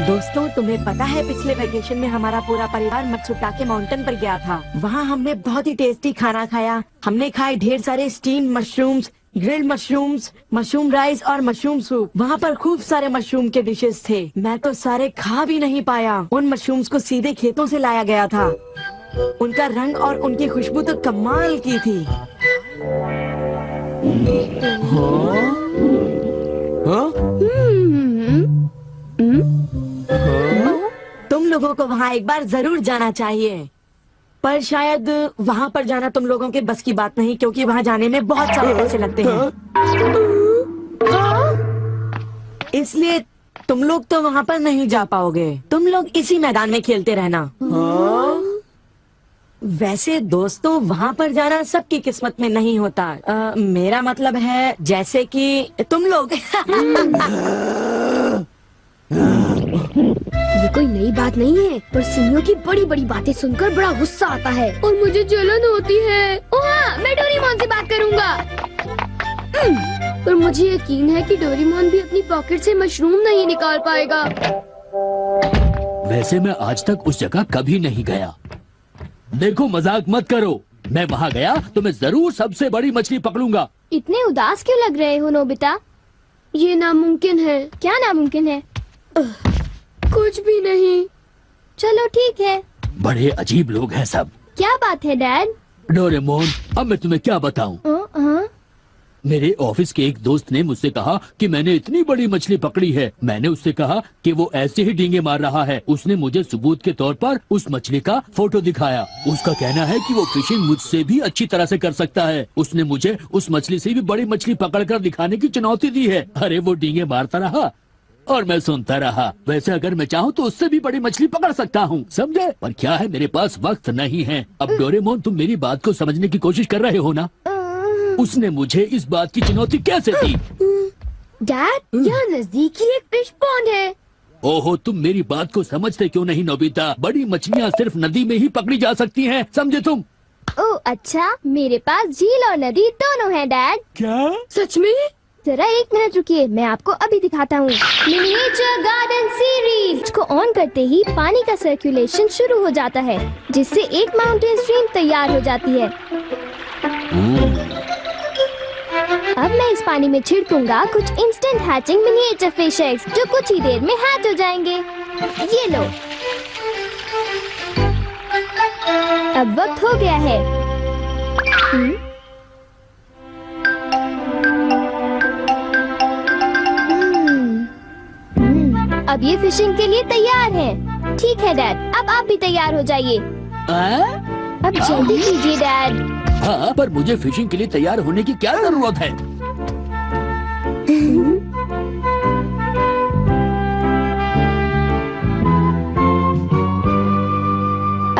दोस्तों, तुम्हें पता है पिछले वेकेशन में हमारा पूरा परिवार मत्सुटाके माउंटेन पर गया था। वहाँ हमने बहुत ही टेस्टी खाना खाया। हमने खाए ढेर सारे steam mushrooms, grilled mushrooms, mushroom rice और मशरूम सूप। वहाँ पर खूब सारे मशरूम के डिशेस थे। मैं तो सारे खा भी नहीं पाया। उन मशरूम्स को सीधे खेतों से लाया गया था। उनका रंग और उनकी खुशबू तो कमाल की थी। तुम लोगों को वहाँ एक बार जरूर जाना चाहिए, पर शायद वहाँ पर जाना तुम लोगों के बस की बात नहीं, क्योंकि वहाँ जाने में बहुत सारे पैसे लगते हैं। इसलिए तुम लोग तो वहाँ पर नहीं जा पाओगे। तुम लोग इसी मैदान में खेलते रहना। वैसे दोस्तों, वहाँ पर जाना सबकी किस्मत में नहीं होता। मेरा मतलब है जैसे कि तुम लोग। ये कोई नई बात नहीं है, पर सिनियो की बड़ी बड़ी बातें सुनकर बड़ा गुस्सा आता है और मुझे जलन होती है। ओह हाँ, मैं डोरेमोन से बात करूँगा। पर मुझे यकीन है कि डोरेमोन भी अपनी पॉकेट से मशरूम नहीं निकाल पाएगा। वैसे मैं आज तक उस जगह कभी नहीं गया। देखो, मजाक मत करो। मैं वहाँ गया तो मैं जरूर सबसे बड़ी मछली पकड़ूंगा। इतने उदास क्यों लग रहे हो नोबिता? ये नामुमकिन है। क्या नामुमकिन है? कुछ भी नहीं। चलो ठीक है। बड़े अजीब लोग हैं सब। क्या बात है डैड? डोरेमोन, अब मैं तुम्हें क्या बताऊं? मेरे ऑफिस के एक दोस्त ने मुझसे कहा कि मैंने इतनी बड़ी मछली पकड़ी है। मैंने उससे कहा कि वो ऐसे ही डींगे मार रहा है। उसने मुझे सबूत के तौर पर उस मछली का फोटो दिखाया। उसका कहना है कि वो फिशिंग मुझसे भी अच्छी तरह से कर सकता है। उसने मुझे उस मछली से भी बड़ी मछली पकड़कर दिखाने की चुनौती दी है। अरे वो डींगे मारता रहा और मैं सुनता रहा। वैसे अगर मैं चाहूँ तो उससे भी बड़ी मछली पकड़ सकता हूँ, समझे? पर क्या है, मेरे पास वक्त नहीं है। अब डोरेमोन, तुम मेरी बात को समझने की कोशिश कर रहे हो ना? उसने मुझे इस बात की चुनौती कैसे दी? डैड, यहाँ नजदीक ही एक फिश पॉन्ड है। ओहो, तुम मेरी बात को समझते क्यों नहीं नोबिता? बड़ी मछलियाँ सिर्फ नदी में ही पकड़ी जा सकती हैं, समझे तुम? ओह अच्छा, मेरे पास झील और नदी दोनों हैं डैड। क्या? सच में? जरा एक मिनट रुकिए, मैं आपको अभी दिखाता हूँ। मिनिएचर गार्डन सीरीज को ऑन करते ही पानी का सर्कुलेशन शुरू हो जाता है, जिससे एक माउंटेन स्ट्रीम तैयार हो जाती है। अब मैं इस पानी में छिड़कूंगा कुछ instant hatching miniature fish eggs, जो कुछ ही देर में हैच हो जाएंगे। ये लो। अब वक्त हो गया है। अब ये फिशिंग के लिए तैयार हैं। ठीक है डैड, अब आप भी तैयार हो जाइए। अब जल्दी कीजिए डैड। हाँ, पर मुझे फिशिंग के लिए तैयार होने की क्या जरूरत है?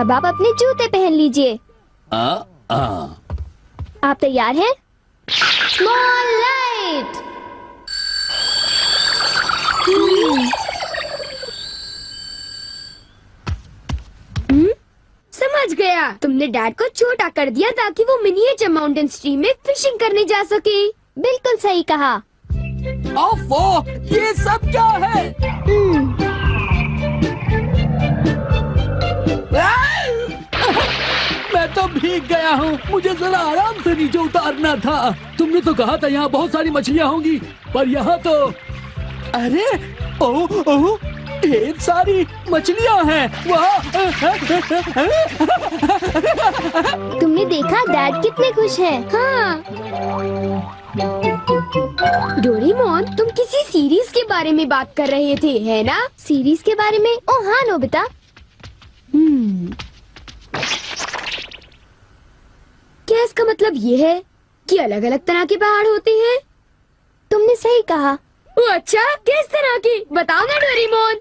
अब आप अपने जूते पहन लीजिए। आप तैयार हैं? Small light. समझ गया, तुमने डैड को छोटा कर दिया ताकि वो मिनिएचर माउंटेन स्ट्रीम में फिशिंग करने जा सके। बिल्कुल सही कहा। ओफो, ये सब क्या है? मैं तो भीग गया हूँ। मुझे जरा आराम से नीचे उतारना था। तुमने तो कहा था यहाँ बहुत सारी मछलियाँ होंगी, पर यहाँ तो अरे ओह, ढेर सारी मछलियाँ हैं। तुमने देखा डैड कितने खुश हैं। हाँ। डोरेमोन, तुम किसी सीरीज के बारे में बात कर रहे थे, है ना? सीरीज के बारे में? ओह हाँ नोबिता। क्या इसका मतलब ये है कि अलग अलग तरह के पहाड़ होते हैं? तुमने सही कहा। अच्छा, किस तरह की? बताओ ना डोरेमोन।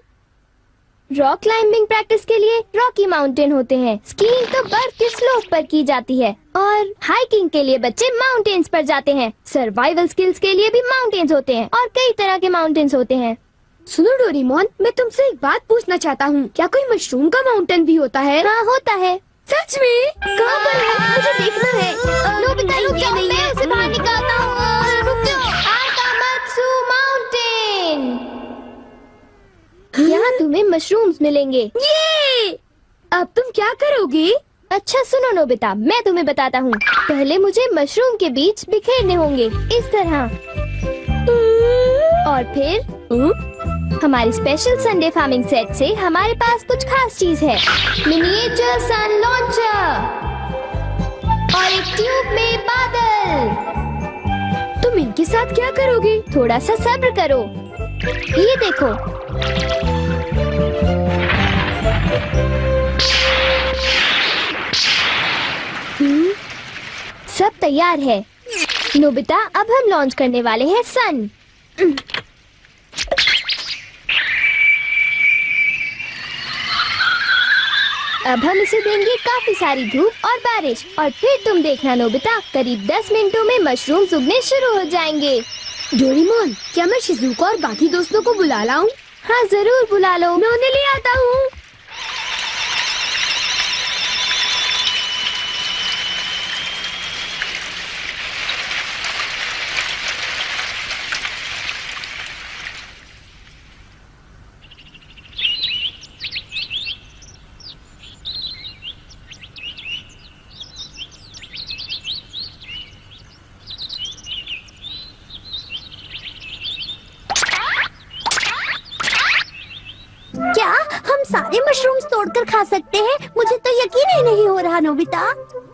रॉक क्लाइंबिंग प्रैक्टिस के लिए रॉकी माउंटेन होते हैं। स्कीइंग तो बर्फ के स्लोप पर की जाती है, और हाइकिंग के लिए बच्चे माउंटेन्स पर जाते हैं। सर्वाइवल स्किल्स के लिए भी माउंटेन्स होते हैं, और कई तरह के माउंटेन्स होते हैं। सुनो डोरेमोन, मैं तुमसे एक बात पूछना चाहता हूँ। क्या कोई मशरूम का माउंटेन भी होता है? हाँ, होता है। सच में? कहाँ पर है? मुझे देखना है। नोबिता रुक जाओ, मैं उसे बाहर निकालता हूँ। रुक जाओ। आकामात्सु माउंटेन। यहाँ तुम्हें मशरूम्स मिलेंगे। ये! अब तुम क्या करोगी? अच्छा सुनो नोबिता, मैं तुम्हें बताता हूँ। पहले मुझे मशरूम के बीज बिखेरने होंगे इस तरह, और फिर हमारी स्पेशल संडे फार्मिंग सेट से हमारे पास कुछ खास चीज है। मिनिएचर सन लॉन्चर और एक ट्यूब में बादल। तुम इनके साथ क्या करोगी? थोड़ा सा सब्र करो। ये देखो, सब तैयार है। नोबिता, अब हम लॉन्च करने वाले हैं सन। अब हम इसे देंगे काफी सारी धूप और बारिश, और फिर तुम देखना नोबिता, करीब 10 मिनटों में मशरूम्स उगने शुरू हो जाएंगे। डोरेमोन, क्या मैं शिजुका और बाकी दोस्तों को बुला लाऊं? हाँ जरूर बुला लो, मैं उन्हें ले आता हूँ। क्या हम सारे मशरूम्स तोड़कर खा सकते हैं? मुझे तो यकीन ही नहीं हो रहा नोबिता।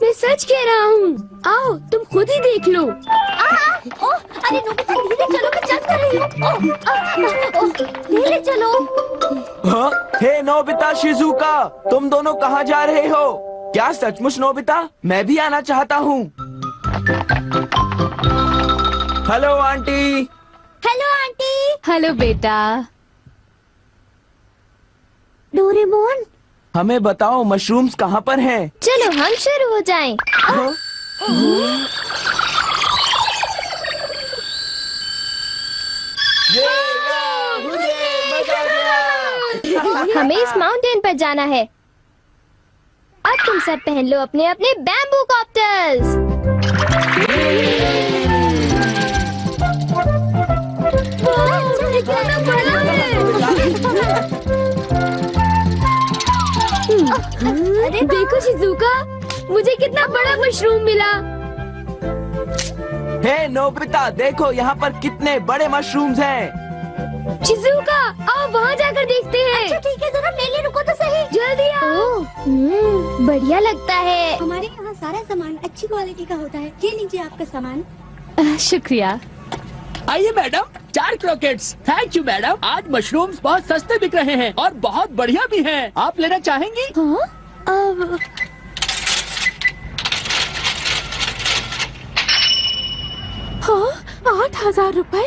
मैं सच कह रहा हूँ। आओ तुम खुद ही देख लो। ओह, अरे नोबिता धीरे चलो, मैं चल कर रही हूँ। धीरे चलो। हाँ? हे नोबिता, शिजुका, तुम दोनों कहाँ जा रहे हो? क्या सचमुच नोबिता? मैं भी आना चाहता हूँ। Hello aunty. Hello aunty. Hello बेटा। डोरेमोन, हमें बताओ मशरूम्स कहाँ पर हैं? चलो हम शुरू हो जाएं। हाँ? मजा आ गया। हमें इस माउंटेन पर जाना है। अब तुम सब पहन लो अपने अपने बैम्बू कॉप्टर्स। अरे देखो शिजुका, मुझे कितना बड़ा मशरूम मिला। हे नोबिता, देखो यहाँ पर कितने बड़े मशरूम्स हैं। शिजुका, आओ वहाँ जाकर देखते हैं। अच्छा ठीक है, जरा मेले रुको तो सही। जल्दी आओ। बढ़िया लगता है। हमारे यहाँ सारा सामान अच्छी क्वालिटी का होता है। ये लीजिए आपका सामान। शुक्रिया। आइए madam, 4 croquettes. Thank you madam. आज मशरूम्स बहुत सस्ते बिक रहे हैं और बहुत बढ़िया भी हैं। आप लेना चाहेंगी? हाँ? हाँ, 8,000 रुपए?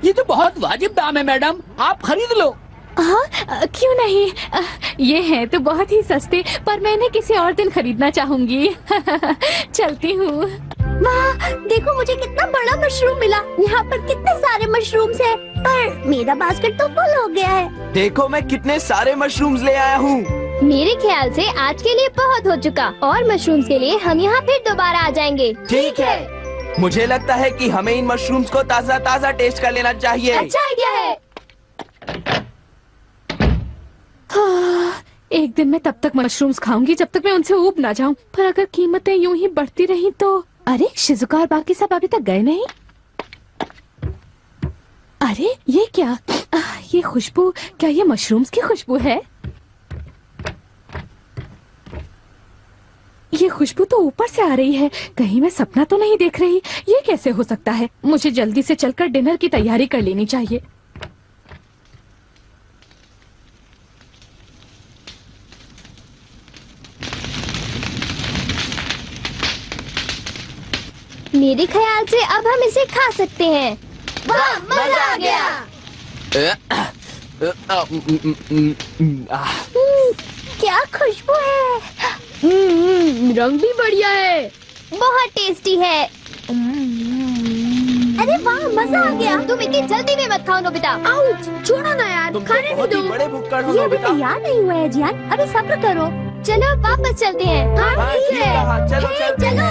ये तो बहुत वाजिब दाम है मैडम, आप खरीद लो। हाँ, क्यों नहीं। ये हैं तो बहुत ही सस्ते, पर मैं इन्हें किसी और दिन खरीदना चाहूंगी। चलती हूँ। वाह, देखो मुझे कितना बड़ा मशरूम मिला। यहाँ पर कितने सारे मशरूम्स हैं, पर मेरा बास्केट तो फुल हो गया है। देखो मैं कितने सारे मशरूम्स ले आया हूँ। मेरे ख्याल से आज के लिए बहुत हो चुका, और मशरूम्स के लिए हम यहाँ फिर दोबारा आ जाएंगे। ठीक है। मुझे लगता है कि हमें इन मशरूम्स को ताज़ा ताज़ा टेस्ट कर लेना चाहिए। अच्छा आइडिया है। हाँ, एक दिन मैं तब तक मशरूम्स खाऊंगी जब तक मैं उनसे ऊब ना जाऊं। पर अगर कीमतें यूं ही बढ़ती रही तो। अरे शिजुका और बाकी सब अभी तक गए नहीं। अरे ये क्या? ये खुशबू, क्या ये मशरूम्स की खुशबू है? ये खुशबू तो ऊपर से आ रही है। कहीं मैं सपना तो नहीं देख रही? ये कैसे हो सकता है? मुझे जल्दी से चलकर डिनर की तैयारी कर लेनी चाहिए। मेरे ख्याल से अब हम इसे खा सकते हैं। वाह, मजा आ गया। क्या खुशबू है। रंग भी बढ़िया है। बहुत टेस्टी है। अरे वाह, मजा आ गया। तुम इतनी जल्दी में मत खाओ नोबिता। आउच, छोड़ो ना यार, तुम तो खाने बहुत ही दो। बड़े भुक्कड़ हो ये अभी नोबिता। तैयार नहीं हुआ है जियान, अभी सब्र करो। चलो वापस चलते हैं। हाँ, ठीक कहा, चलो हे, चलते हैं। चलो।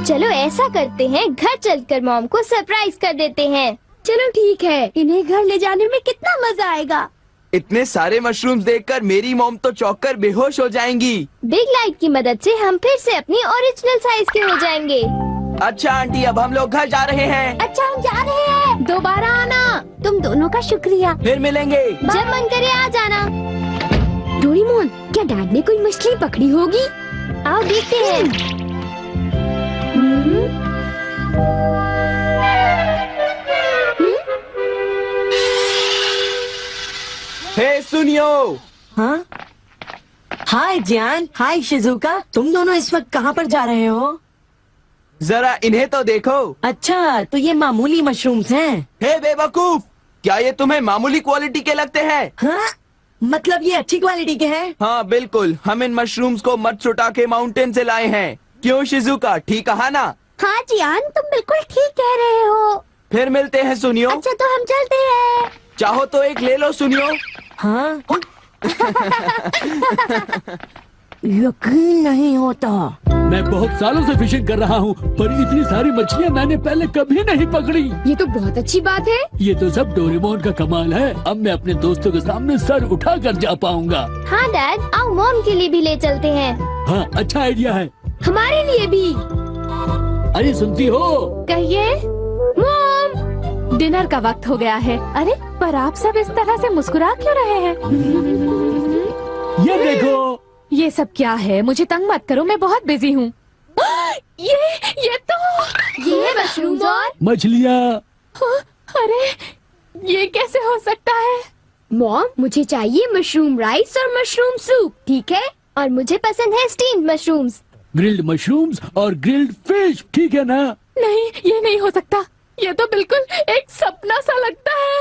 चलो ऐसा करते हैं, घर चलकर मॉम को सरप्राइज कर देते हैं। चलो ठीक है, इन्हें घर ले जाने में कितना मजा आएगा। इतने सारे मशरूम्स देखकर मेरी मॉम तो चौंक कर बेहोश हो जाएंगी। बिग लाइट की मदद से हम फिर से अपनी ओरिजिनल साइज के हो जाएंगे। अच्छा आंटी, अब हम लोग घर जा रहे हैं। अच्छा हम जा रहे हैं। दोबारा आना। तुम दोनों का शुक्रिया। फिर मिलेंगे। जब मन करे आ जाना। डोरेमोन, क्या डैड ने कोई मछली पकड़ी होगी? आओ देखते हैं। हे सुनियो। हाँ, हाय जियान, हाय शिजुका, तुम दोनों इस वक्त कहाँ पर जा रहे हो? जरा इन्हें तो देखो। अच्छा, तो ये मामूली मशरूम्स हैं। हे बेवकूफ, क्या ये तुम्हें मामूली क्वालिटी के लगते हैं? हाँ, मतलब ये अच्छी क्वालिटी के हैं? हाँ बिल्कुल, हम इन मशरूम्स को मत्सुटा के माउंटेन से लाए हैं। क्यों शिजुका, ठीक कहा ना? हाँ जियान, तुम बिल्कुल ठीक कह रहे हो। फिर मिलते हैं सुनियो। अच्छा तो हम चलते हैं। चाहो तो एक ले लो सुनियो। हाँ। यकीन नहीं होता। मैं बहुत सालों से फिशिंग कर रहा हूँ, पर इतनी सारी मछलियाँ मैंने पहले कभी नहीं पकड़ी। ये तो बहुत अच्छी बात है। ये तो सब डोरेमोन का कमाल है। अब मैं अपने दोस्तों के सामने सर उठा कर जा पाऊंगा। हाँ डैड, आओ मॉम के लिए भी ले चलते हैं। हाँ, अच्छा आइडिया है। हमारे लिए भी। अरे सुनती हो? कहिए। मॉम, डिनर का वक्त हो गया है। अरे पर आप सब इस तरह से मुस्कुरा क्यों रहे हैं? ये देखो। ये सब क्या है? मुझे तंग मत करो, मैं बहुत बिजी हूँ। ये तो ये है मशरूम और मछलियाँ। अरे ये कैसे हो सकता है? मॉम, मुझे चाहिए मशरूम राइस और मशरूम सूप, ठीक है? और मुझे पसंद है स्टीम्ड मशरूम्स। ग्रिल्ड मशरूम्स और ग्रिल्ड फिश, ठीक है ना? नहीं, ये नहीं हो सकता। ये तो बिल्कुल एक सपना सा लगता है।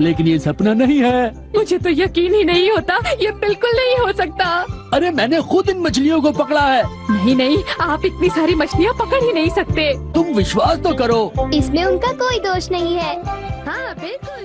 लेकिन ये सपना नहीं है। मुझे तो यकीन ही नहीं होता, ये बिल्कुल नहीं हो सकता। अरे मैंने खुद इन मछलियों को पकड़ा है। नहीं नहीं, आप इतनी सारी मछलियाँ पकड़ ही नहीं सकते। तुम विश्वास तो करो। इसमें उनका कोई दोष नहीं है। हाँ बिल्कुल।